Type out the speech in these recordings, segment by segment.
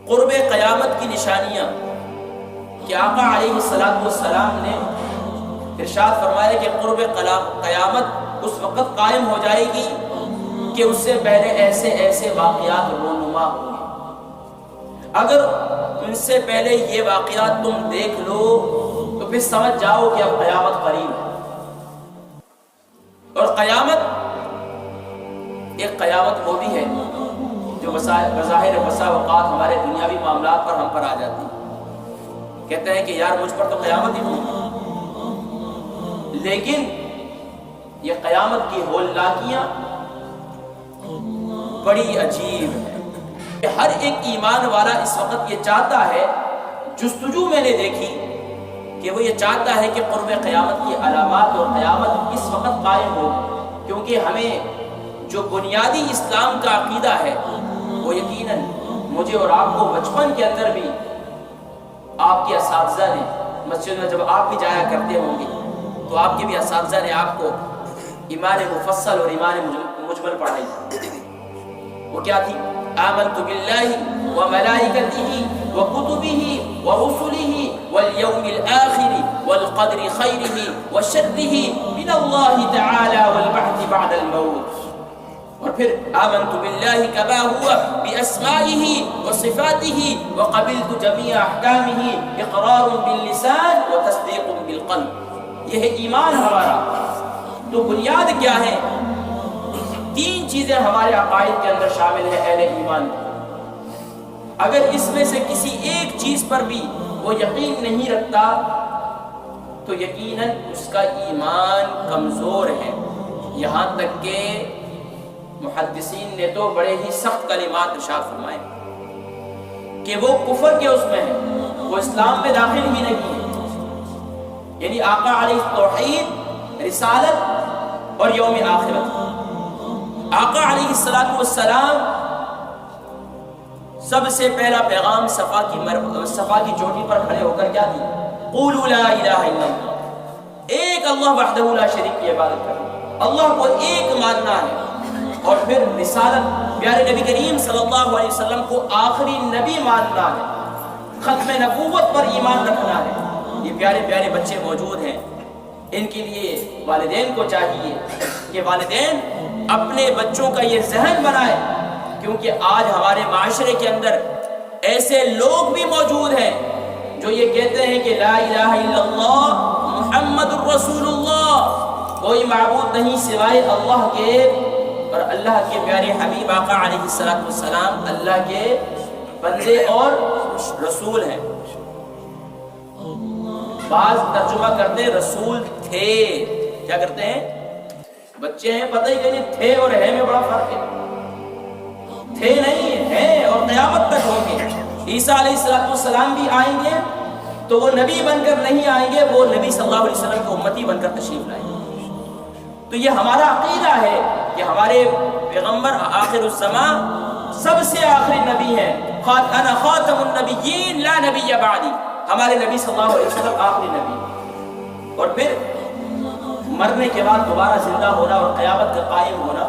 قرب قیامت کی نشانیاں کہ آقا علیہ السلام نے ارشاد فرمایا کہ قرب قیامت اس وقت قائم ہو جائے گی کہ اس سے پہلے ایسے ایسے واقعات رونما ہوں گے، اگر ان سے پہلے یہ واقعات تم دیکھ لو تو پھر سمجھ جاؤ کہ اب قیامت قریب ہے۔ اور قیامت ایک قیامت وہ بھی ہے جو بظاہر بسا اوقات ہمارے دنیاوی معاملات پر ہم پر آ جاتی ہے، کہتے ہیں کہ یار مجھ پر تو قیامت ہی ہوئی، لیکن یہ قیامت کی ہولناکیاں بڑی عجیب ہے کہ ہر ایک ایمان والا اس وقت یہ چاہتا ہے، جستجو میں نے دیکھی کہ وہ یہ چاہتا ہے کہ قرب قیامت کی علامات اور قیامت اس وقت قائم ہو، کیونکہ ہمیں جو بنیادی اسلام کا عقیدہ ہے وہ یقیناً مجھے اور آپ کو بچپن کے اندر بھی آپ کے اساتذہ نے، مسجد میں جب آپ بھی جایا کرتے ہوں گے تو آپ کے بھی اساتذہ نے آپ کو ایمان مفصل اور ایمان مجمل پڑھائی۔ وہ کیا تھی؟ آمنت باللہ وملائکتہ وکتبہ ورسلہ والیوم الآخر والقدر خیرہ وشرہ من اللہ تعالی والبعث بعد الموت۔ اور پھر آمنت باللہ کما ہوا باسمائہ وصفاتہ وقبلت جمیع احکامہ اقرار باللسان وتصدیق بالقلب۔ یہ ہے ایمان ہمارا۔ تو بنیاد کیا ہے؟ تین چیزیں ہمارے عقائد کے اندر شامل ہیں اہل ایمان۔ اگر اس میں سے کسی ایک چیز پر بھی وہ یقین نہیں رکھتا تو یقیناً اس کا ایمان کمزور ہے۔ یہاں تک کہ محدثین نے تو بڑے ہی سخت کلمات ارشاد فرمائے کہ وہ کفر کے اس میں ہے، وہ اسلام میں داخل ہی نہیں ہے۔ یعنی آقا علیہ توحید، رسالت اور یوم آخرت۔ آقا علیہ السلام سب سے پہلا پیغام صفا کی چوٹی پر کھڑے ہو کر کیا دی؟ قولوا لا الہ الا اللہ، ایک اللہ وحدہ لا شریک کی عبادت کرنا، اللہ کو ایک ماننا ہے۔ اور پھر رسالت، پیارے نبی کریم صلی اللہ علیہ وسلم کو آخری نبی ماننا ہے، ختم نبوت پر ایمان رکھنا ہے۔ یہ پیارے پیارے بچے موجود ہیں، ان کے لیے والدین کو چاہیے کہ والدین اپنے بچوں کا یہ ذہن بنائے، کیونکہ آج ہمارے معاشرے کے اندر ایسے لوگ بھی موجود ہیں جو یہ کہتے ہیں کہ لا الہ الا اللہ محمد الرسول اللہ، کوئی معبود نہیں سوائے اللہ کے، اور اللہ کے پیارے حبیب آقا علیہ السلام اللہ کے بندے اور رسول ہیں۔ بعض ترجمہ کرتے ہیں رسول تھے، کیا کرتے ہیں؟ بچے ہیں، پتہ ہی نہیں، تھے اور ہے میں بڑا فرق ہے۔ تھے نہیں ہیں اور قیامت تک ہوں گے۔ عیسیٰ علیہ السلام بھی آئیں گے تو وہ نبی بن کر نہیں آئیں گے، وہ نبی صلی اللہ علیہ وسلم کو امتی بن کر تشریف لائیں گے۔ تو یہ ہمارا عقیدہ ہے کہ ہمارے پیغمبر آخر الزمان سب سے آخری نبی ہیں، انا خاتم النبیین لا نبی بعدی، ہمارے نبی صلی اللہ علیہ وسلم آخری نبی۔ اور پھر مرنے کے بعد دوبارہ زندہ ہونا اور قیامت کا قائم ہونا،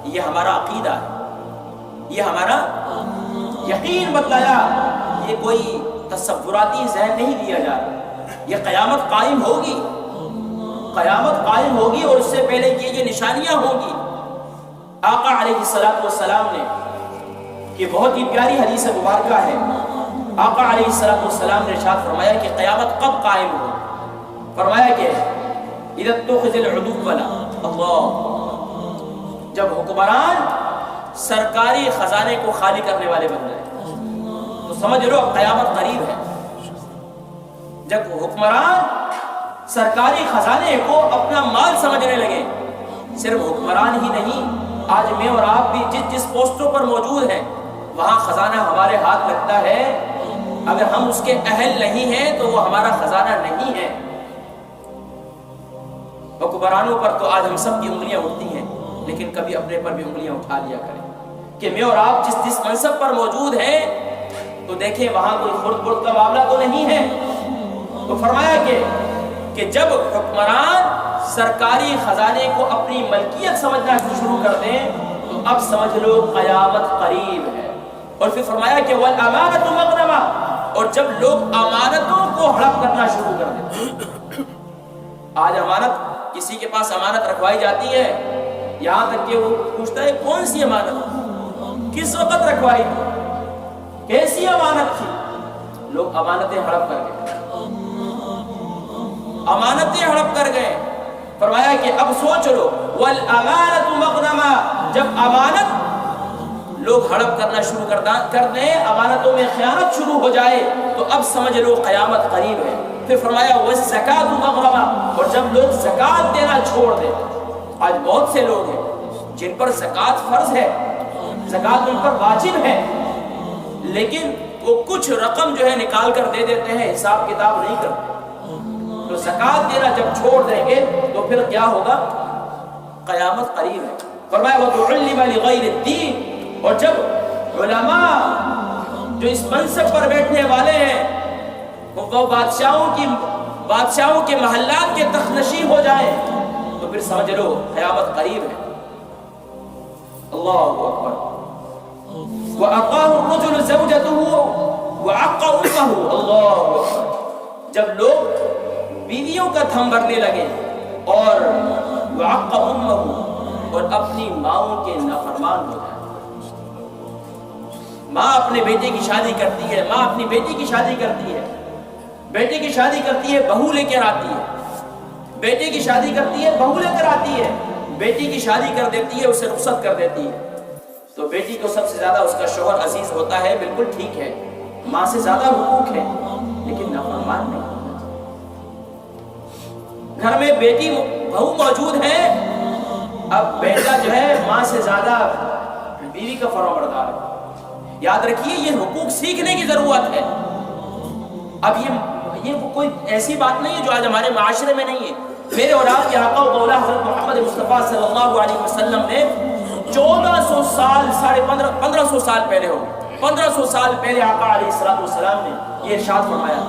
یہ ہمارا عقیدہ ہے، یہ ہمارا یقین بتلایا، یہ کوئی تصوراتی ذہن نہیں دیا جا رہا۔ یہ قیامت قائم ہوگی، قیامت قائم ہوگی، اور اس سے پہلے یہ نشانیاں ہوں گی۔ آقا علیہ السلام نے کہ بہت ہی پیاری حدیث مبارکہ ہے، آقا علیہ السلام نے ارشاد فرمایا کہ قیامت کب قائم ہو؟ فرمایا کہ اذا اتخذ العدو ولا اللہ، جب حکمران سرکاری خزانے کو خالی کرنے والے بن جائے تو سمجھ لو اب قیامت قریب ہے۔ جب حکمران سرکاری خزانے کو اپنا مال سمجھنے لگے، صرف حکمران ہی نہیں، آج میں اور آپ بھی جس پوسٹوں پر موجود ہیں وہاں خزانہ ہمارے ہاتھ لگتا ہے، اگر ہم اس کے اہل نہیں ہیں تو وہ ہمارا خزانہ نہیں ہے۔ حکمرانوں پر تو آج ہم سب کی انگلیاں اٹھتی ہیں، لیکن کبھی اپنے پر بھی انگلیاں اٹھا لیا کریں کہ میں اور آپ جس منصب پر موجود ہیں تو دیکھیں وہاں کوئی خرد برد کا معاملہ تو نہیں ہے۔ تو فرمایا کہ جب حکمران سرکاری خزانے کو اپنی ملکیت سمجھنا شروع کر دیں تو اب سمجھ لو قیامت قریب ہے۔ اور پھر فرمایا کہ والامانۃ مغنمہ، اور جب لوگ امانتوں کو ہڑپ کرنا شروع کر دیتے. آج امانت، کسی کے پاس امانت رکھوائی جاتی ہے، یہاں تک کہ وہ پوچھتا ہے کون سی امانت، کس وقت رکھوائی تھی، کیسی امانت تھی. لوگ امانتیں ہڑپ کر گئے، امانتیں ہڑپ کر گئے. فرمایا کہ اب سوچ لو والامانۃ مغنمہ، جب امانت لوگ ہڑپ کرنا شروع کر دیں، امانتوں میں خیانت شروع ہو جائے، تو اب سمجھ لو قیامت قریب ہے. پھر فرمایا والزکاۃ مغرمہ، اور جب لوگ زکوٰۃ دینا چھوڑ دیں. آج بہت سے لوگ ہیں جن پر زکوٰۃ فرض ہے، زکوٰۃ ان پر واجب ہے، لیکن وہ کچھ رقم جو ہے نکال کر دے دیتے ہیں، حساب کتاب نہیں کرتے. تو زکوٰۃ دینا جب چھوڑ دیں گے تو پھر کیا ہوگا؟ قیامت قریب ہے. فرمایا وَتُعَلِّمَ لِغَيْرِ الدِّينِ، اور جب علماء جو اس منصب پر بیٹھنے والے ہیں وہ بادشاہوں کے محلات کے تخنشی ہو جائیں، تو پھر سمجھ لو قیامت قریب ہے. اللہ اکبر. وَأَقَاهُ الرَّجُلُ زَوْجَتُهُ وَعَقَّ أُمَّهُ. اللہ اکبر. جب لوگ بیویوں کا تھم بھرنے لگے اور وَعَقَّ أُمَّهُ، اور اپنی ماؤں کے نافرمان ہو جائیں. ماں اپنے بیٹے کی شادی کرتی ہے، ماں اپنی بیٹی کی شادی کرتی ہے، بیٹے کی شادی کرتی ہے بہو لے کر آتی ہے، بیٹے کی شادی کرتی ہے بہو لے کر آتی ہے، بیٹی کی شادی کر دیتی ہے، اسے رخصت کر دیتی ہے. تو بیٹی کو سب سے زیادہ اس کا شوہر عزیز ہوتا ہے، بالکل ٹھیک ہے، ماں سے زیادہ حقوق ہے، لیکن نافرمان نہیں. گھر میں بیٹی بہو موجود ہے، اب بیٹا جو ہے ماں سے زیادہ بیوی کا فرمانبردار ہے. یاد رکھیے یہ حقوق سیکھنے کی ضرورت ہے. اب یہ کوئی ایسی بات نہیں ہے جو آج ہمارے معاشرے میں نہیں ہے. میرے اور آپ کے آقا و مولا حضرت محمد مصطفیٰ صلی اللہ علیہ وسلم نے 1400 سال 1500 سال پہلے 1500 سال پہلے آقا علیہ السلام نے یہ ارشاد فرمایا.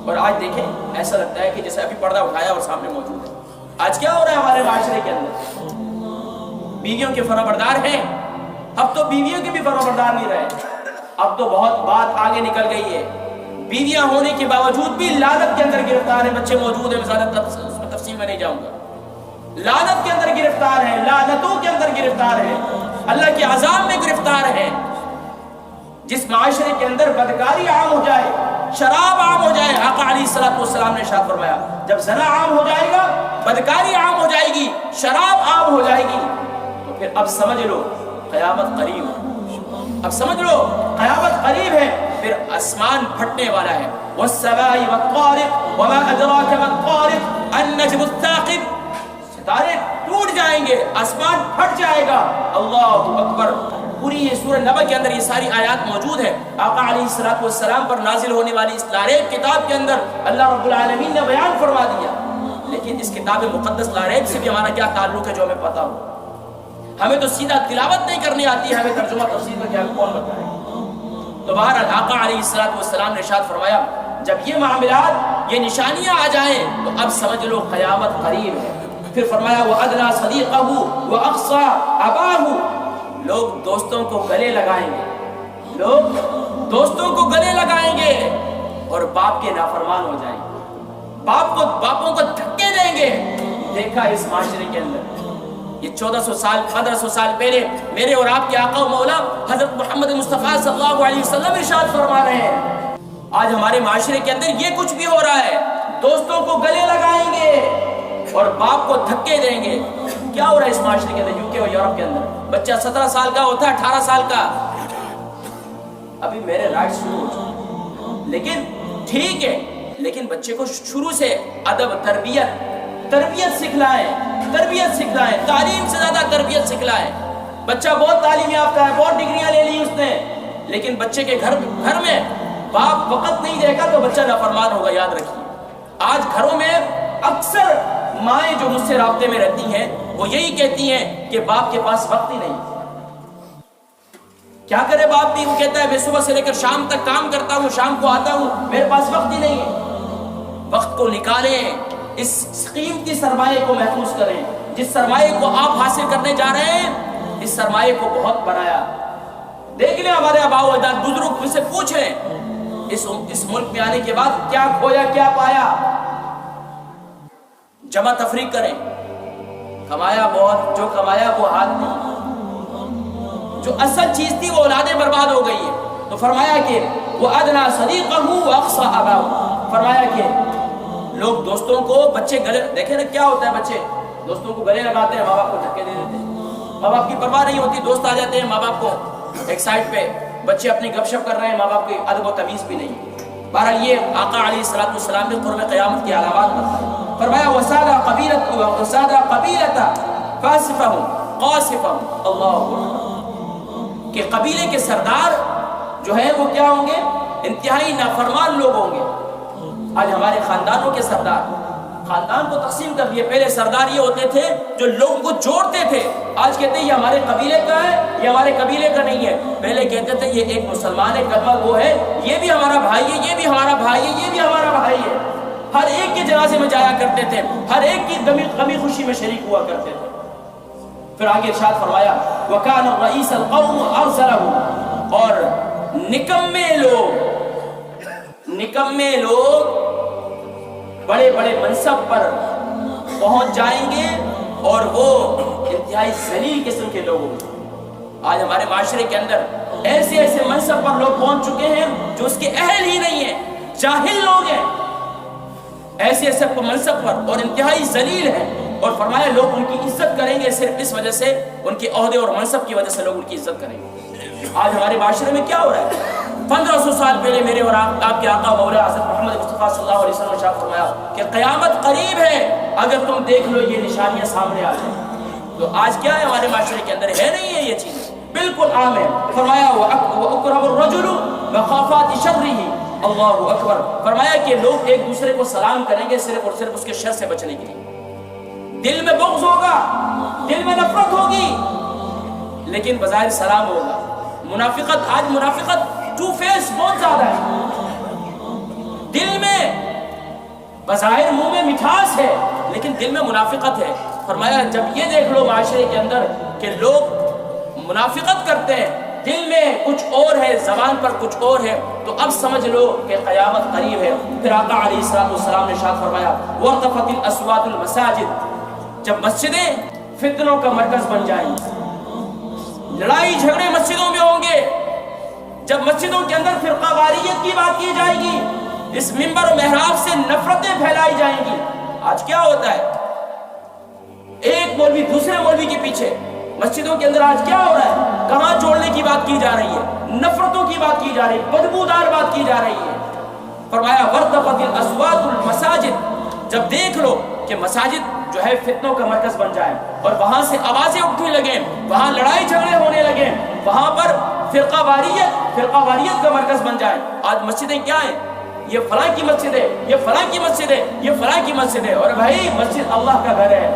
اور آج دیکھیں ایسا لگتا ہے کہ جیسے ابھی پردہ اٹھایا اور سامنے موجود ہے. آج کیا ہو رہا ہے ہمارے معاشرے کے اندر؟ بیویوں کے فرمانبردار ہیں، اب تو بیویوں کے بھی فرمانبردار نہیں رہے. اب تو بہت بات آگے نکل گئی ہے. بیویاں ہونے کے باوجود بھی لعنت کے اندر گرفتار ہیں. بچے موجود ہیں، زیادہ اس میں تفصیل میں نہیں جاؤں گا. لعنت کے اندر گرفتار ہیں، لعنتوں کے اندر گرفتار ہیں، اللہ کے عذاب میں گرفتار ہیں. جس معاشرے کے اندر بدکاری عام ہو جائے، شراب عام ہو جائے، آقا علیہ السلام نے ارشاد فرمایا جب زنا عام ہو جائے گا، بدکاری عام ہو جائے گی، شراب عام ہو جائے گی، تو پھر اب سمجھ لو قیامت قریب ہے. اب سمجھ لو قیامت قریب ہے. پھر آسمان پھٹنے والا ہے. والسماء والطارق وما ادراک ما الطارق النجم الثاقب. ستارے ٹوٹ جائیں گے، آسمان پھٹ جائے گا. اللہ اکبر. پوری یہ سورہ نبأ کے اندر یہ ساری آیات موجود ہے. آقا علیہ السلام پر نازل ہونے والی اس لاریب کتاب کے اندر اللہ رب العالمین نے بیان فرما دیا. لیکن اس کتاب مقدس لاریب سے بھی ہمارا کیا تعلق ہے جو ہمیں پتا ہو؟ ہمیں تو سیدھا تلاوت نہیں کرنی آتی ہے، ہمیں ترجمہ تفسیر کا کیا کون بتائے؟ تو بہرحال آقا علیہ السلام نے ارشاد فرمایا جب یہ معاملات، یہ نشانیاں آ جائیں تو اب سمجھ لو قیامت قریب ہے. پھر فرمایا وَأَدْنَا صَدِيقَهُ وَأَقْصَى أَبَاهُ. لوگ دوستوں کو گلے لگائیں گے، لوگ دوستوں کو گلے لگائیں گے اور باپ کے نافرمان ہو جائیں گے، باپوں کو دھکے دیں گے. دیکھا اس معاشرے کے اندر یہ 1400 سال 1500 سال پہلے میرے اور آپ کے آقا و مولا حضرت محمد مصطفیٰ صلی اللہ علیہ وسلم ارشاد فرما رہے ہیں. آج ہمارے معاشرے کے اندر یہ کچھ بھی ہو رہا ہے. دوستوں کو گلے لگائیں گے اور باپ کو دھکے دیں گے. کیا ہو رہا ہے اس معاشرے کے اندر؟ یوکے اور یورپ کے اندر بچہ 17 سال کا ہوتا ہے، 18 سال کا، ابھی میرے رائٹ شروع ہو چکے. لیکن ٹھیک ہے، لیکن بچے کو شروع سے ادب، تربیت سکھلائیں، تعلیم سے زیادہ تربیت سکھلائیں. بچہ بہت تعلیم یافتہ ہے، بہت ڈگریاں لے لی اس نے، لیکن بچے کے گھر میں باپ وقت نہیں دے گا تو بچہ نافرمان ہوگا. یاد رکھیے آج گھروں میں اکثر مائیں جو مجھ سے رابطے میں رہتی ہیں وہ یہی کہتی ہیں کہ باپ کے پاس وقت ہی نہیں. کیا کرے باپ بھی؟ وہ کہتا ہے میں صبح سے لے کر شام تک کام کرتا ہوں، شام کو آتا ہوں، میرے پاس وقت ہی نہیں ہے. وقت کو نکالیں، اس قیمتی سرمایہ کو محفوظ کریں. جس سرمایہ کو آپ حاصل کرنے جا رہے ہیں اس سرمایہ کو بہت بنایا، دیکھ لیں ہمارے آباء و اجداد بزرگ سے پوچھ لیں اس ملک میں آنے کے بعد کیا کھویا کیا پایا. جمع تفریق کریں, کمایا بہت, جو کمایا وہ ہاتھ نہیں, جو اصل چیز تھی وہ اولادیں برباد ہو گئی ہے. تو فرمایا کہ وہ ادنا صدیقہ اقصى اباہ, فرمایا کہ لوگ دوستوں کو, بچے گلے, دیکھیں نا کیا ہوتا ہے, بچے دوستوں کو گلے لگاتے ہیں, ماں باپ کو دھکے دے دیتے ہیں, ماں باپ کی پرواہ نہیں ہوتی, دوست آ جاتے ہیں ماں باپ کو ایک سائڈ پہ, بچے اپنی گپ شپ کر رہے ہیں, ماں باپ کی ادب و تمیز بھی نہیں. بہرحال یہ آقا علیہ الصلوۃ والسلام نے قرب قیامت کی علامات بتائی. فرمایا وسادہ قبیلۃ فاسفہم قاصفہم, اللہ, کہ قبیلے کے سردار جو ہیں وہ کیا ہوں گے, انتہائی نافرمان لوگ ہوں گے. آج ہمارے خاندانوں کے سردار, خاندان کو تقسیم کر دیے. پہلے سردار یہ ہوتے تھے جو لوگوں کو جوڑتے تھے, آج کہتے ہیں یہ ہمارے قبیلے کا ہے, یہ ہمارے قبیلے کا نہیں ہے. پہلے کہتے تھے یہ ایک مسلمان ہے, کلمہ گو ہے, یہ بھی ہمارا بھائی ہے, یہ بھی ہمارا بھائی ہے, یہ بھی ہمارا بھائی ہے. ہر ایک کے جنازے میں جایا کرتے تھے, ہر ایک کی غمی خوشی میں شریک ہوا کرتے تھے. پھر آگے ارشاد فرمایا وَكَانَ الرَّئِيسَ الْقَوْمُ أَرْسَلَهُ, اور نکمے لوگ بڑے بڑے منصب پر پہنچ جائیں گے اور وہ انتہائی ذلیل قسم کے لوگ ہوں گے. آج ہمارے معاشرے کے اندر ایسے ایسے منصب پر لوگ پہنچ چکے ہیں جو اس کے اہل ہی نہیں ہیں, جاہل لوگ ہیں, ایسے ایسے منصب پر, اور انتہائی ذلیل ہیں. اور فرمایا لوگ ان کی عزت کریں گے صرف اس وجہ سے, ان کے عہدے اور منصب کی وجہ سے لوگ ان کی عزت کریں گے. آج ہمارے معاشرے میں کیا ہو رہا ہے؟ 1500 سال پہلے میرے اور آپ کے آقا مولا حضرت محمد مصطفیٰ صلی اللہ علیہ وسلم نے ارشاد فرمایا کہ قیامت قریب ہے, اگر تم دیکھ لو یہ نشانیاں سامنے آ جائیں. تو آج کیا ہے ہمارے معاشرے کے اندر, ہے نہیں ہے یہ چیز, بالکل عام ہے. فرمایا وَأَكْرَمُ الرَّجُلُ مَخَافَاتِ شَرِّهِ, اللہ اکبر. فرمایا کہ لوگ ایک دوسرے کو سلام کریں گے صرف اور صرف اس کے شر سے بچنے کے لیے. دل میں بغض ہوگا, دل میں نفرت ہوگی, لیکن بظاہر سلام ہوگا. منافقت, آج منافقت ٹو فیس بہت زیادہ ہے. دل میں بظاہر منہ میں مٹھاس ہے لیکن دل میں منافقت ہے. فرمایا جب یہ دیکھ لو معاشرے کے اندر کہ لوگ منافقت کرتے ہیں, دل میں کچھ اور ہے, زبان پر کچھ اور ہے, تو اب سمجھ لو کہ قیامت قریب ہے. پھر آقا علیہ الصلوۃ والسلام نے ارشاد فرمایا وَارْتَفَتِ الْأَصْوَاتُ الْمَسَاجِدِ, جب مسجدیں فتنوں کا مرکز بن جائیں, لڑائی جھگڑے مسجدوں میں ہوں گے, جب مسجدوں کے اندر فرقہ واریت کی بات کی جائے گی, اس منبر و محراب سے نفرتیں پھیلائی جائیں گی. آج کیا ہوتا ہے, ایک مولوی دوسرے مولوی کے پیچھے, مسجدوں کے اندر آج کیا ہو رہا ہے, کہاں جوڑنے کی بات کی جا رہی ہے, نفرتوں کی بات کی جا رہی ہے, بدبودار بات کی جا رہی ہے. فرمایا وَارْتَفَتِ الْأَصْوَاتُ الْمَسَاجِدِ, جب دیکھ لو کہ مساجد جو ہے فتنوں کا مرکز بن جائے اور وہاں سے آوازیں اٹھنے لگیں, وہاں لڑائی جھگڑے ہونے لگیں, وہاں پر فرقہ واریت کا مرکز بن جائے. آج مسجدیں کیا ہیں, یہ فلاں کی مسجد ہے, یہ فلاں کی مسجد ہے, یہ فلاں کی مسجد ہے. اور بھائی مسجد اللہ کا گھر ہے.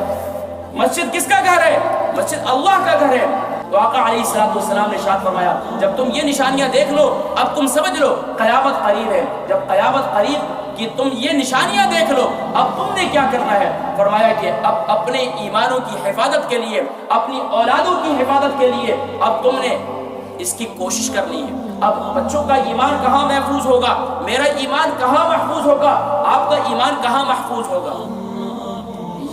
مسجد کس کا گھر ہے؟ مسجد اللہ کا گھر ہے. تو آقا علیہ الصلوۃ والسلام نے ارشاد فرمایا جب تم یہ نشانیاں دیکھ لو, اب تم سمجھ لو قیامت قریب ہے. جب قیامت قریب کہ تم یہ نشانیاں دیکھ لو, اب تم نے کیا کرنا ہے؟ فرمایا کہ اب اپنے ایمانوں کی حفاظت کے لیے, اپنی اولادوں کی حفاظت کے لیے اب تم نے اس کی کوشش کرنی ہے. اب بچوں کا ایمان کہاں محفوظ ہوگا, میرا ایمان کہاں محفوظ ہوگا, آپ کا ایمان کہاں محفوظ ہوگا؟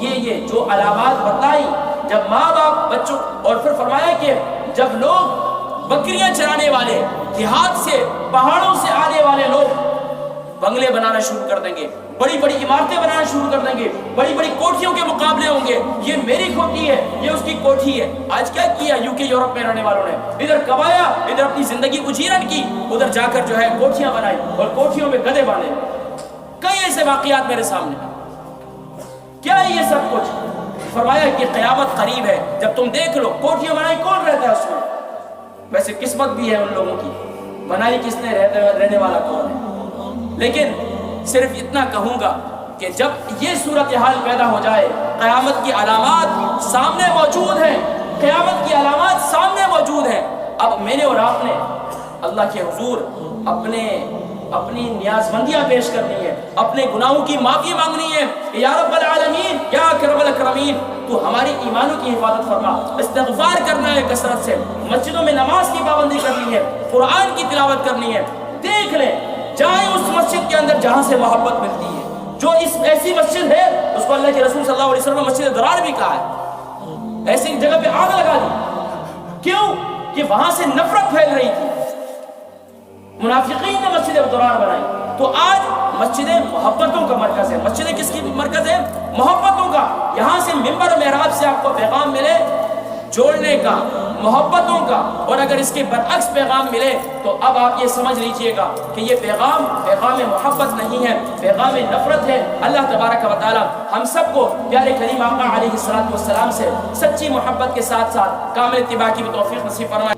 یہ جو علامات بتائی جب ماں باپ بچوں, اور پھر فرمایا کہ جب لوگ بکریاں چرانے والے, دیہات سے پہاڑوں سے آنے والے لوگ بنگلے بنانا شروع کر دیں گے, بڑی بڑی عمارتیں بنانا شروع کر دیں گے, بڑی بڑی کوٹھیوں کے مقابلے ہوں گے, یہ میری کوٹھی ہے, یہ اس کی کوٹھی ہے. آج کیا کیا UK یورپ میں رہنے والوں نے, ادھر کمایا, ادھر اپنی زندگی اجیرن کی, ادھر جا کر جو ہے کوٹھیاں بنائی اور کوٹھیوں میں گدھے باندھے. کئی ایسے واقعات میرے سامنے. کیا ہے یہ سب کچھ؟ فرمایا کہ قیامت قریب ہے. جب تم دیکھ لو کوٹھیاں بنائی, کون رہتا ہے اس میں؟ ویسے قسمت بھی ہے ان لوگوں کی, بنائی کس نے, رہنے والا کون ہے؟ لیکن صرف اتنا کہوں گا کہ جب یہ صورتحال پیدا ہو جائے, قیامت کی علامات سامنے موجود ہیں, قیامت کی علامات سامنے موجود ہیں. اب میں نے اور آپ نے اللہ کے حضور اپنی نیاز مندیاں پیش کرنی ہے, اپنے گناہوں کی معافی مانگنی ہے کہ یا رب العالمین یا اکرم الاکرمین تو ہماری ایمانوں کی حفاظت فرما، استغفار کرنا ہے کثرت سے، مسجدوں میں نماز کی پابندی کرنی ہے، قرآن کی تلاوت کرنی ہے۔ دیکھ لیں جائیں اس مسجد کے اندر جہاں سے محبت ملتی ہے، جو اس ایسی مسجد ہے اس کو اللہ کے رسول صلی اللہ علیہ وسلم نے مسجد درار بھی کہا ہے، ایسی جگہ پہ آگ لگا دی، کیوں کہ وہاں سے نفرت پھیل رہی تھی، منافقین نے مسجد درار بنائی۔ تو آج مسجدیں محبتوں کا مرکز ہے۔ مسجدیں کس کی مرکز ہے؟ محبتوں کا۔ یہاں سے ممبر و محراب سے آپ کو پیغام ملے جوڑنے کا، محبتوں کا، اور اگر اس کے برعکس پیغام ملے تو اب آپ یہ سمجھ لیجئے گا کہ یہ پیغام محبت نہیں ہے، پیغام نفرت ہے۔ اللہ تبارک و تعالی ہم سب کو پیارے کریم آقا علیہ الصلوۃ والسلام سے سچی محبت کے ساتھ ساتھ کامل اتباع کی بھی توفیق نصیب فرمائے۔